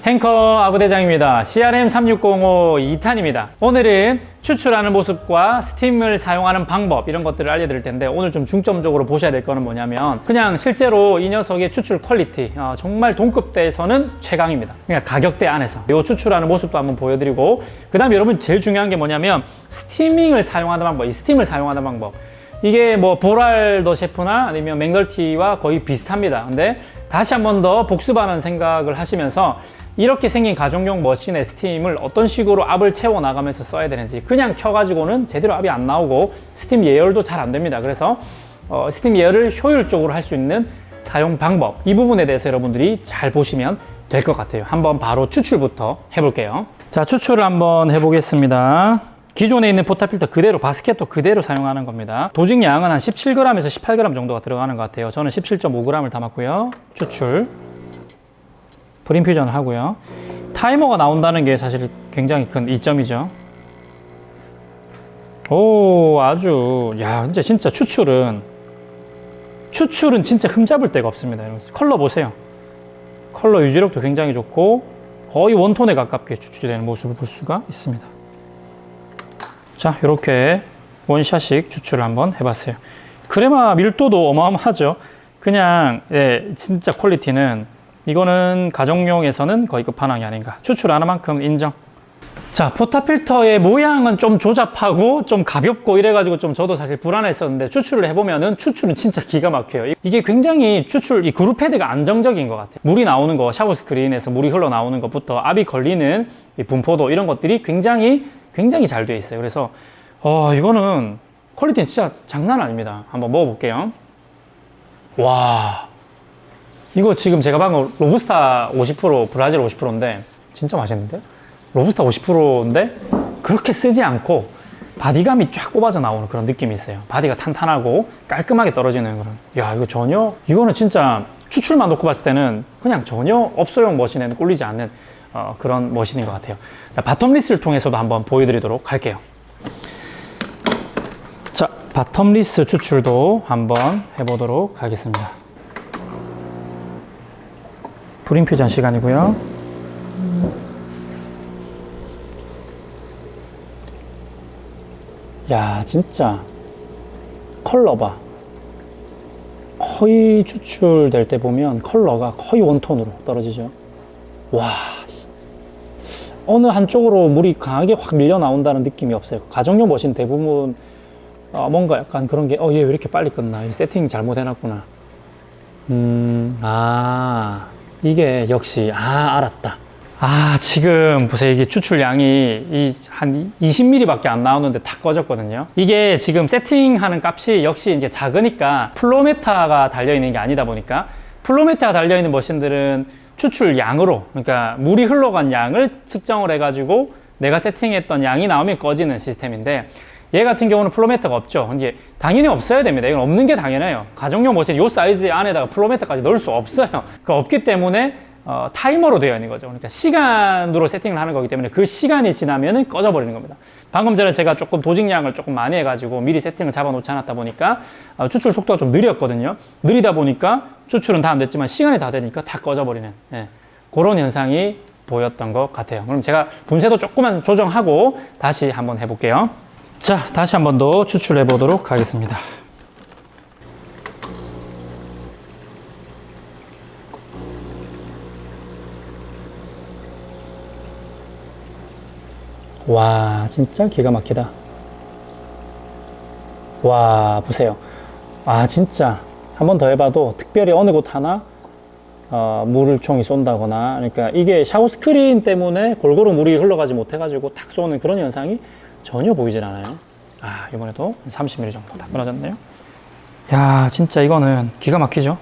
탱커 아부대장입니다. CRM3605 2탄입니다. 오늘은 추출하는 모습과 스팀을 사용하는 방법 이런 것들을 알려드릴 텐데 오늘 좀 중점적으로 보셔야 될 거는 뭐냐면 그냥 실제로 이 녀석의 추출 퀄리티 정말 동급대에서는 최강입니다. 그냥 가격대 안에서 이 추출하는 모습도 한번 보여드리고 그 다음에 여러분 제일 중요한 게 뭐냐면 스팀을 사용하는 방법, 이 스팀을 사용하는 방법 이게 뭐 보랄더 셰프나 아니면 맹걸티와 거의 비슷합니다. 근데 다시 한 번 더 복습하는 생각을 하시면서 이렇게 생긴 가정용 머신의 스팀을 어떤 식으로 압을 채워 나가면서 써야 되는지 그냥 켜가지고는 제대로 압이 안 나오고 스팀 예열도 잘 안 됩니다. 그래서 스팀 예열을 효율적으로 할 수 있는 사용 방법 이 부분에 대해서 여러분들이 잘 보시면 될 것 같아요. 한번 바로 추출부터 해볼게요. 자, 추출을 한번 해보겠습니다. 기존에 있는 포타필터 그대로 바스켓도 그대로 사용하는 겁니다. 도직 양은 한 17g에서 18g 정도가 들어가는 것 같아요. 저는 17.5g을 담았고요. 추출 프린퓨전을 하고요. 타이머가 나온다는 게 사실 굉장히 큰 이점이죠. 오, 아주 진짜 추출은 진짜 흠잡을 데가 없습니다. 컬러 보세요. 컬러 유지력도 굉장히 좋고 거의 원톤에 가깝게 추출되는 모습을 볼 수가 있습니다. 자, 이렇게 원샷식 추출을 한번 해봤어요. 크레마 밀도도 어마어마하죠. 그냥 진짜 퀄리티는 이거는 가정용에서는 거의 끝판왕이 아닌가. 추출하는 만큼 인정. 자, 포타필터의 모양은 좀 조잡하고 좀 가볍고 이래가지고 좀 저도 사실 불안했었는데 추출을 해보면은 추출은 진짜 기가 막혀요. 이게 굉장히 이 그룹 패드가 안정적인 것 같아요. 물이 나오는 거, 샤워 스크린에서 물이 흘러나오는 것부터 압이 걸리는 이 분포도 이런 것들이 굉장히 잘 되어 있어요. 그래서 이거는 퀄리티는 진짜 장난 아닙니다. 한번 먹어볼게요. 와, 이거 지금 제가 방금 로부스타 50% 브라질 50%인데 진짜 맛있는데? 로부스타 50%인데 그렇게 쓰지 않고 바디감이 쫙 꼽아져 나오는 그런 느낌이 있어요. 바디가 탄탄하고 깔끔하게 떨어지는 그런. 이거는 진짜 추출만 놓고 봤을 때는 그냥 전혀 업소용 머신에는 꿀리지 않는 그런 머신인 것 같아요. 자, 바텀 리스를 통해서도 한번 보여드리도록 할게요. 자, 바텀 리스 추출도 한번 해보도록 하겠습니다. 프린퓨전 시간이고요. 야, 진짜 컬러 봐. 거의 추출될 때 보면 컬러가 거의 원톤으로 떨어지죠. 와, 어느 한쪽으로 물이 강하게 확 밀려 나온다는 느낌이 없어요. 가정용 머신 대부분 뭔가 약간 그런 게 얘 왜 이렇게 빨리 끝나? 세팅 잘못 해놨구나. 이게 역시 알았다. 지금 보세요. 이게 추출량이 한 20ml 밖에 안 나오는데 다 꺼졌거든요. 이게 지금 세팅하는 값이 역시 이제 작으니까 플로메타가 달려있는 게 아니다 보니까 플로메타가 달려있는 머신들은 추출량으로, 그러니까 물이 흘러간 양을 측정을 해가지고 내가 세팅했던 양이 나오면 꺼지는 시스템인데 얘 같은 경우는 플로메타가 없죠. 이게 당연히 없어야 됩니다. 이건 없는 게 당연해요. 가정용 머신 이 사이즈 안에다가 플로메타까지 넣을 수 없어요. 없기 때문에 타이머로 되어 있는 거죠. 그러니까 시간으로 세팅을 하는 거기 때문에 그 시간이 지나면은 꺼져버리는 겁니다. 방금 전에 제가 조금 도직량을 조금 많이 해가지고 미리 세팅을 잡아 놓지 않았다 보니까 추출 속도가 좀 느렸거든요. 느리다 보니까 추출은 다 안 됐지만 시간이 다 되니까 다 꺼져버리는 그런 현상이 보였던 것 같아요. 그럼 제가 분쇄도 조금만 조정하고 다시 한번 해볼게요. 자, 다시 한 번 더 추출해 보도록 하겠습니다. 와, 진짜 기가 막히다. 와, 보세요. 진짜 한 번 더 해봐도 특별히 어느 곳 하나 물을 총이 쏜다거나, 그러니까 이게 샤워 스크린 때문에 골고루 물이 흘러가지 못해가지고 탁 쏘는 그런 현상이 전혀 보이질 않아요. 이번에도 30ml 정도 다 끊어졌네요. 야, 진짜 이거는 기가 막히죠?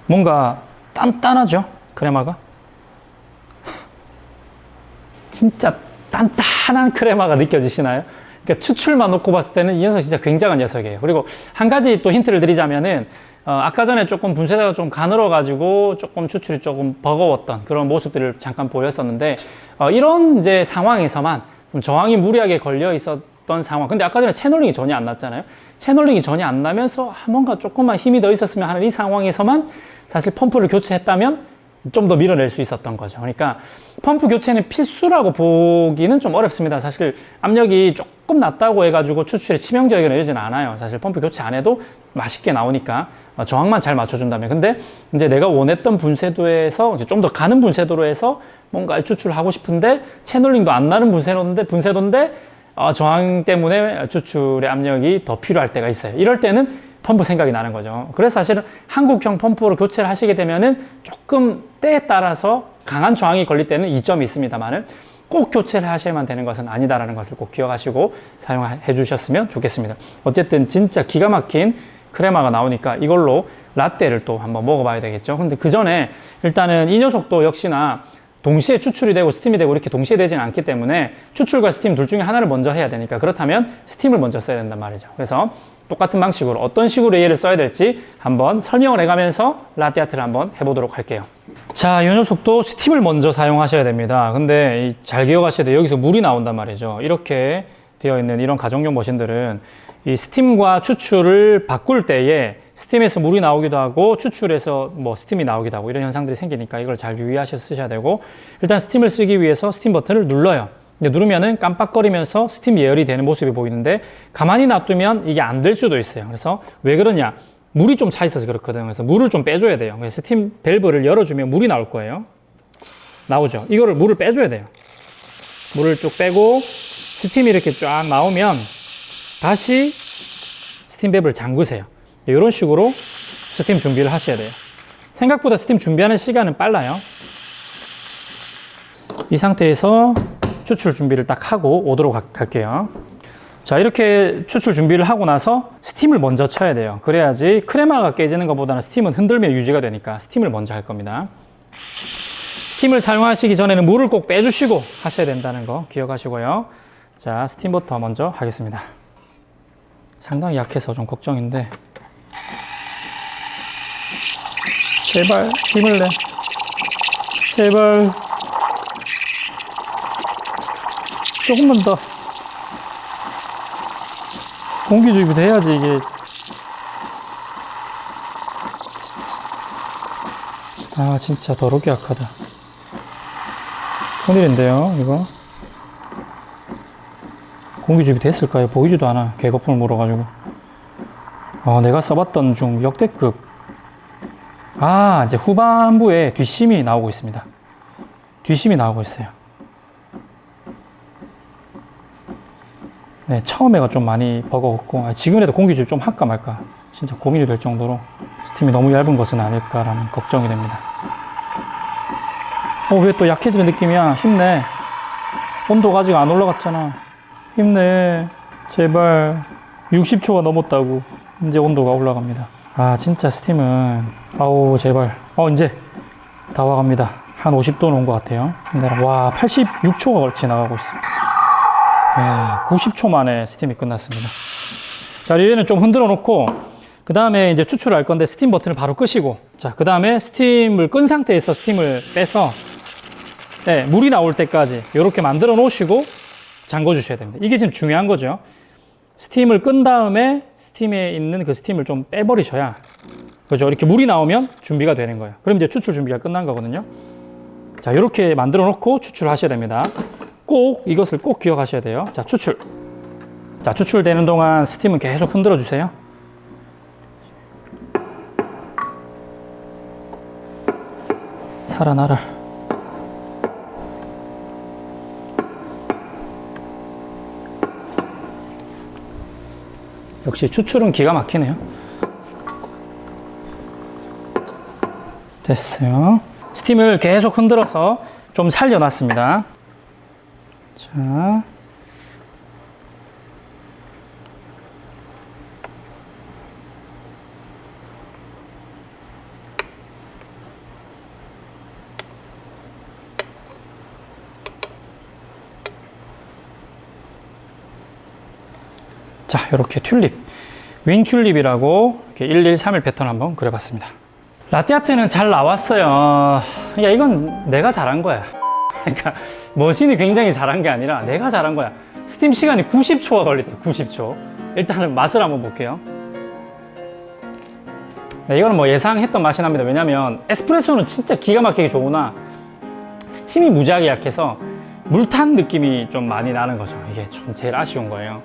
뭔가 단단하죠? 크레마가? 진짜 단단한 크레마가 느껴지시나요? 그러니까 추출만 놓고 봤을 때는 이 녀석 진짜 굉장한 녀석이에요. 그리고 한 가지 또 힌트를 드리자면은 아까 전에 조금 분쇄자가 좀 가늘어 가지고 조금 추출이 조금 버거웠던 그런 모습들을 잠깐 보였었는데 이런 이제 상황에서만 좀 저항이 무리하게 걸려 있었던 상황. 근데 아까 전에 채널링이 전혀 안 났잖아요. 채널링이 전혀 안 나면서 뭔가 조금만 힘이 더 있었으면 하는 이 상황에서만 사실 펌프를 교체했다면 좀 더 밀어낼 수 있었던 거죠. 그러니까 펌프 교체는 필수라고 보기는 좀 어렵습니다. 사실 압력이 조금 낮다고 해가지고 추출에 치명적이거나 이러지는 않아요. 사실 펌프 교체 안 해도 맛있게 나오니까 저항만 잘 맞춰준다면. 근데 이제 내가 원했던 분쇄도에서 좀 더 가는 분쇄도로 해서 뭔가 추출을 하고 싶은데 채널링도 안 나는 분쇄도인데 저항 때문에 추출의 압력이 더 필요할 때가 있어요. 이럴 때는 펌프 생각이 나는 거죠. 그래서 사실은 한국형 펌프로 교체를 하시게 되면은 조금 때에 따라서 강한 저항이 걸릴 때는 이점이 있습니다만은 꼭 교체를 하셔야만 되는 것은 아니다라는 것을 꼭 기억하시고 사용해 주셨으면 좋겠습니다. 어쨌든 진짜 기가 막힌 크레마가 나오니까 이걸로 라떼를 또 한번 먹어봐야 되겠죠. 근데 그 전에 일단은 이 녀석도 역시나 동시에 추출이 되고 스팀이 되고 이렇게 동시에 되지는 않기 때문에 추출과 스팀 둘 중에 하나를 먼저 해야 되니까 그렇다면 스팀을 먼저 써야 된단 말이죠. 그래서 똑같은 방식으로 어떤 식으로 얘를 써야 될지 한번 설명을 해가면서 라떼 아트를 한번 해보도록 할게요. 자, 이 녀석도 스팀을 먼저 사용하셔야 됩니다. 근데 잘 기억하셔야 돼요. 여기서 물이 나온단 말이죠. 이렇게 되어 있는 이런 가정용 머신들은 이 스팀과 추출을 바꿀 때에 스팀에서 물이 나오기도 하고 추출에서 뭐 스팀이 나오기도 하고 이런 현상들이 생기니까 이걸 잘 유의하셔서 쓰셔야 되고, 일단 스팀을 쓰기 위해서 스팀 버튼을 눌러요. 근데 누르면은 깜빡거리면서 스팀 예열이 되는 모습이 보이는데 가만히 놔두면 이게 안 될 수도 있어요. 그래서 왜 그러냐? 물이 좀 차 있어서 그렇거든요. 그래서 물을 좀 빼줘야 돼요. 그래서 스팀 밸브를 열어주면 물이 나올 거예요. 나오죠. 이거를 물을 빼줘야 돼요. 물을 쭉 빼고 스팀이 이렇게 쫙 나오면 다시 스팀 밸브를 잠그세요. 이런 식으로 스팀 준비를 하셔야 돼요. 생각보다 스팀 준비하는 시간은 빨라요. 이 상태에서 추출 준비를 딱 하고 오도록 할게요. 자, 이렇게 추출 준비를 하고 나서 스팀을 먼저 쳐야 돼요. 그래야지 크레마가 깨지는 것보다는 스팀은 흔들며 유지가 되니까 스팀을 먼저 할 겁니다. 스팀을 사용하시기 전에는 물을 꼭 빼주시고 하셔야 된다는 거 기억하시고요. 자, 스팀부터 먼저 하겠습니다. 상당히 약해서 좀 걱정인데 제발 힘을 내. 제발 조금만 더 공기 주입이 돼야지 이게. 아, 진짜 더럽게 약하다. 큰일인데요 이거. 공기 주입이 됐을까요? 보이지도 않아. 개거품을 물어가지고. 내가 써봤던 중 역대급. 이제 후반부에 뒷심이 나오고 있습니다. 뒷심이 나오고 있어요. 네, 처음에가 좀 많이 버거웠고, 지금이라도 공기 주입 좀 할까 말까 진짜 고민이 될 정도로 스팀이 너무 얇은 것은 아닐까라는 걱정이 됩니다. 왜 또 약해지는 느낌이야? 힘내. 온도가 아직 안 올라갔잖아. 힘내. 제발. 60초가 넘었다고. 이제 온도가 올라갑니다. 진짜 스팀은 제발. 이제 다 와갑니다. 한 50도는 온 것 같아요. 와, 86초가 걸치 나가고 있어. 90초 만에 스팀이 끝났습니다. 자, 얘는 좀 흔들어 놓고 그 다음에 이제 추출을 할 건데 스팀 버튼을 바로 끄시고, 자, 그 다음에 스팀을 끈 상태에서 스팀을 빼서 물이 나올 때까지 이렇게 만들어 놓으시고 잠궈 주셔야 됩니다. 이게 지금 중요한 거죠. 스팀을 끈 다음에 스팀에 있는 그 스팀을 좀 빼버리셔야, 그죠? 이렇게 물이 나오면 준비가 되는 거예요. 그럼 이제 추출 준비가 끝난 거거든요. 자, 이렇게 만들어 놓고 추출을 하셔야 됩니다. 꼭 이것을 꼭 기억하셔야 돼요. 자, 추출. 자, 추출되는 동안 스팀은 계속 흔들어 주세요. 살아나라. 역시 추출은 기가 막히네요. 됐어요. 스팀을 계속 흔들어서 좀 살려놨습니다. 자, 이렇게 튤립, 윙 튤립이라고 이렇게 1131 패턴 한번 그려봤습니다. 라떼 아트는 잘 나왔어요. 이건 내가 잘한 거야. 그러니까 머신이 굉장히 잘한 게 아니라 내가 잘한 거야. 스팀 시간이 90초가 걸리더라고요. 90초. 일단은 맛을 한번 볼게요. 네, 이거는 뭐 예상했던 맛이 납니다. 왜냐면 에스프레소는 진짜 기가 막히게 좋으나 스팀이 무지하게 약해서 물탄 느낌이 좀 많이 나는 거죠. 이게 좀 제일 아쉬운 거예요.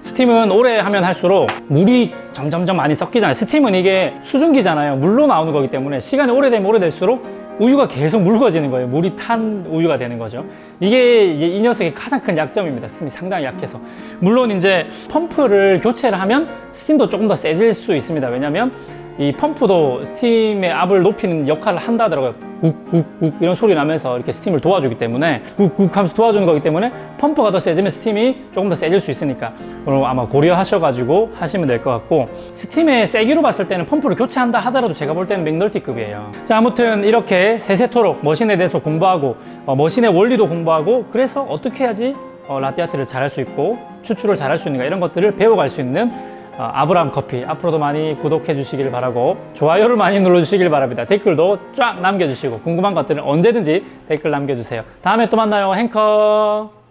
스팀은 오래 하면 할수록 물이 점점점 많이 섞이잖아요. 스팀은 이게 수증기잖아요. 물로 나오는 거기 때문에 시간이 오래되면 오래될수록 우유가 계속 묽어지는 거예요. 물이 탄 우유가 되는 거죠. 이게 이 녀석의 가장 큰 약점입니다. 스팀이 상당히 약해서. 물론 이제 펌프를 교체를 하면 스팀도 조금 더 세질 수 있습니다. 왜냐면 이 펌프도 스팀의 압을 높이는 역할을 한다 하더라고요. 욱욱욱 이런 소리 나면서 이렇게 스팀을 도와주기 때문에 욱욱 하면서 도와주는 거기 때문에 펌프가 더 세지면 스팀이 조금 더 세질 수 있으니까 그럼 아마 고려하셔가지고 하시면 될 것 같고, 스팀의 세기로 봤을 때는 펌프를 교체한다 하더라도 제가 볼 때는 맥널티급이에요. 자, 아무튼 이렇게 세세토록 머신에 대해서 공부하고 머신의 원리도 공부하고, 그래서 어떻게 해야지 라떼아트를 잘할 수 있고 추출을 잘할 수 있는가, 이런 것들을 배워갈 수 있는 아브라함 커피, 앞으로도 많이 구독해 주시길 바라고 좋아요를 많이 눌러 주시길 바랍니다. 댓글도 쫙 남겨주시고 궁금한 것들은 언제든지 댓글 남겨주세요. 다음에 또 만나요. 행커.